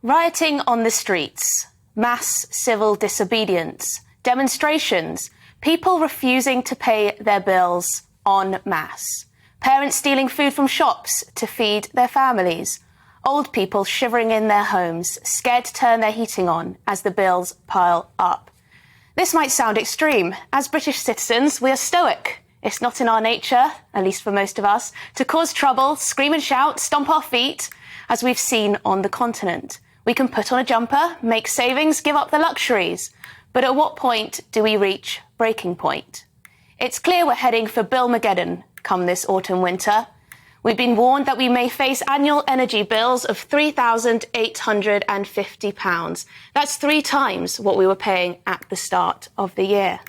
Rioting on the streets, mass civil disobedience, demonstrations, people refusing to pay their bills en masse, parents stealing food from shops to feed their families, old people shivering in their homes, scared to turn their heating on as the bills pile up. This might sound extreme. As British citizens, we are stoic. It's not in our nature, at least for most of us, to cause trouble, scream and shout, stomp our feet, as we've seen on the continent. We can put on a jumper, make savings, give up the luxuries. But at what point do we reach breaking point? It's clear we're heading for Bill-mageddon come this autumn-winter. We've been warned that we may face annual energy bills of £3,850. That's 3 times what we were paying at the start of the year.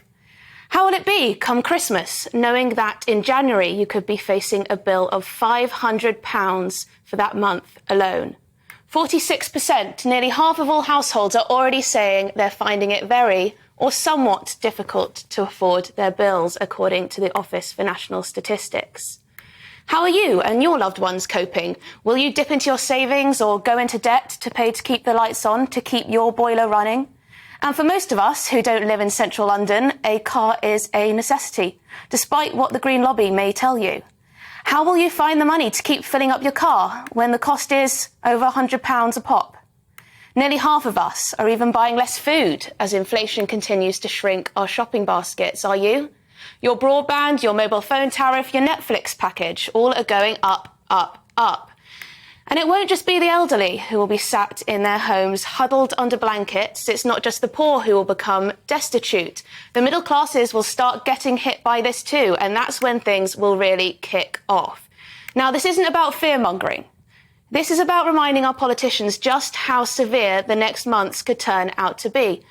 How will it be come Christmas, knowing that in January you could be facing a bill of £500 for that month alone? 46%, nearly half of all households, are already saying they're finding it very or somewhat difficult to afford their bills, according to the Office for National Statistics. How are you and your loved ones coping? Will you dip into your savings or go into debt to pay to keep the lights on, to keep your boiler running? And for most of us who don't live in central London, a car is a necessity, despite what the Green Lobby may tell you. How will you find the money to keep filling up your car when the cost is over £100 a pop? Nearly half of us are even buying less food as inflation continues to shrink our shopping baskets. Are you? Your broadband, your mobile phone tariff, your Netflix package, all are going up, up, up. And it won't just be the elderly who will be sat in their homes huddled under blankets. It's not just the poor who will become destitute. The middle classes will start getting hit by this too, and that's when things will really kick off. Now, this isn't about fear-mongering. This is about reminding our politicians just how severe the next months could turn out to be.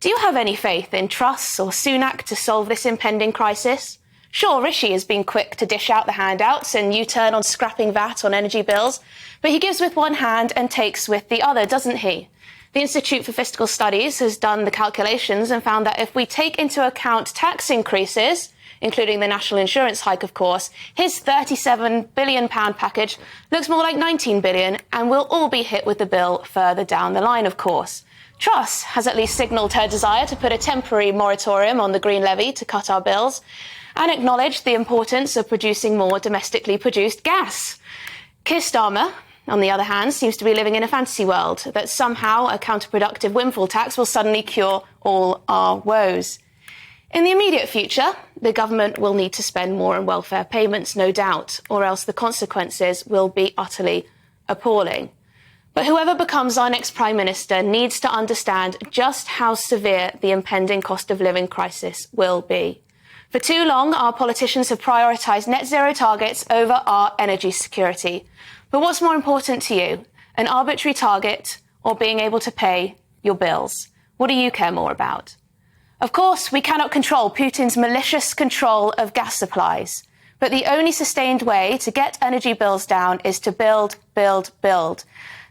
Do you have any faith in Truss or Sunak to solve this impending crisis? Sure, Rishi has been quick to dish out the handouts and U-turn on scrapping VAT on energy bills, but he gives with one hand and takes with the other, doesn't he? The Institute for Fiscal Studies has done the calculations and found that if we take into account tax increases, including the national insurance hike, of course, his £37 billion package looks more like £19 billion, and we'll all be hit with the bill further down the line, of course. Truss has at least signalled her desire to put a temporary moratorium on the Green Levy to cut our bills, and acknowledged the importance of producing more domestically produced gas. Keir Starmer, on the other hand, seems to be living in a fantasy world, that somehow a counterproductive windfall tax will suddenly cure all our woes. In the immediate future, the government will need to spend more on welfare payments, no doubt, or else the consequences will be utterly appalling. But whoever becomes our next Prime Minister needs to understand just how severe the impending cost of living crisis will be. For too long, our politicians have prioritised net zero targets over our energy security. But what's more important to you, an arbitrary target or being able to pay your bills? What do you care more about? Of course, we cannot control Putin's malicious control of gas supplies. But the only sustained way to get energy bills down is to build, build, build.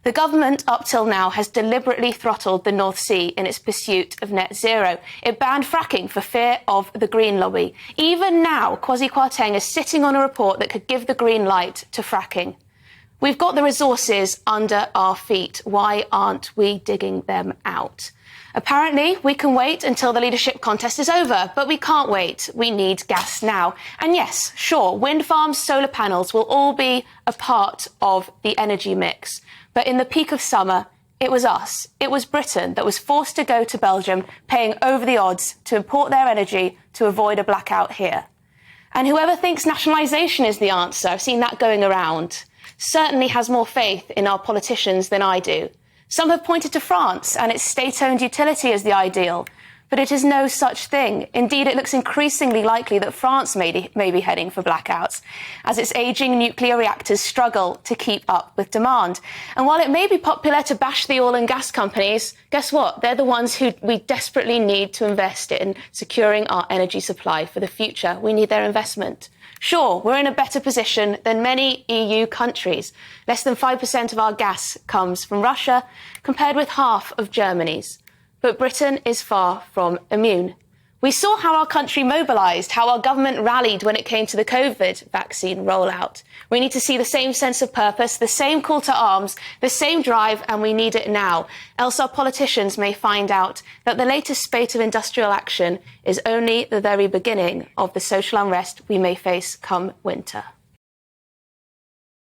The government up till now has deliberately throttled the North Sea in its pursuit of net zero. It banned fracking for fear of the Green Lobby. Even now, Kwasi Kwarteng is sitting on a report that could give the green light to fracking. We've got the resources under our feet. Why aren't we digging them out? Apparently, we can wait until the leadership contest is over, but we can't wait. We need gas now. And yes, sure, wind farms, solar panels will all be a part of the energy mix. But in the peak of summer, it was us, it was Britain that was forced to go to Belgium, paying over the odds to import their energy to avoid a blackout here. And whoever thinks nationalisation is the answer, I've seen that going around, certainly has more faith in our politicians than I do. Some have pointed to France and its state-owned utility as the ideal, but it is no such thing. Indeed, it looks increasingly likely that France may be heading for blackouts as its ageing nuclear reactors struggle to keep up with demand. And while it may be popular to bash the oil and gas companies, guess what? They're the ones who we desperately need to invest in securing our energy supply for the future. We need their investment. Sure, we're in a better position than many EU countries. Less than 5% of our gas comes from Russia, compared with half of Germany's. But Britain is far from immune. We saw how our country mobilised, how our government rallied when it came to the COVID vaccine rollout. We need to see the same sense of purpose, the same call to arms, the same drive, and we need it now. Else our politicians may find out that the latest spate of industrial action is only the very beginning of the social unrest we may face come winter.